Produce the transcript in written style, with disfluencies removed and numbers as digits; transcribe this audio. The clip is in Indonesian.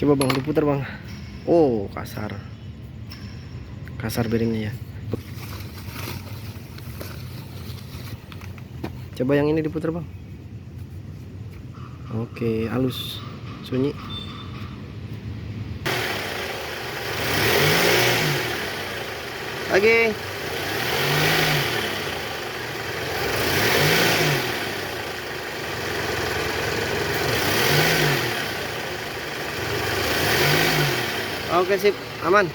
Coba bang, diputar bang. Oh, kasar. Kasar bearingnya ya. Coba yang ini diputar bang. Oke, halus, sunyi. Lagi. Oke sip, aman.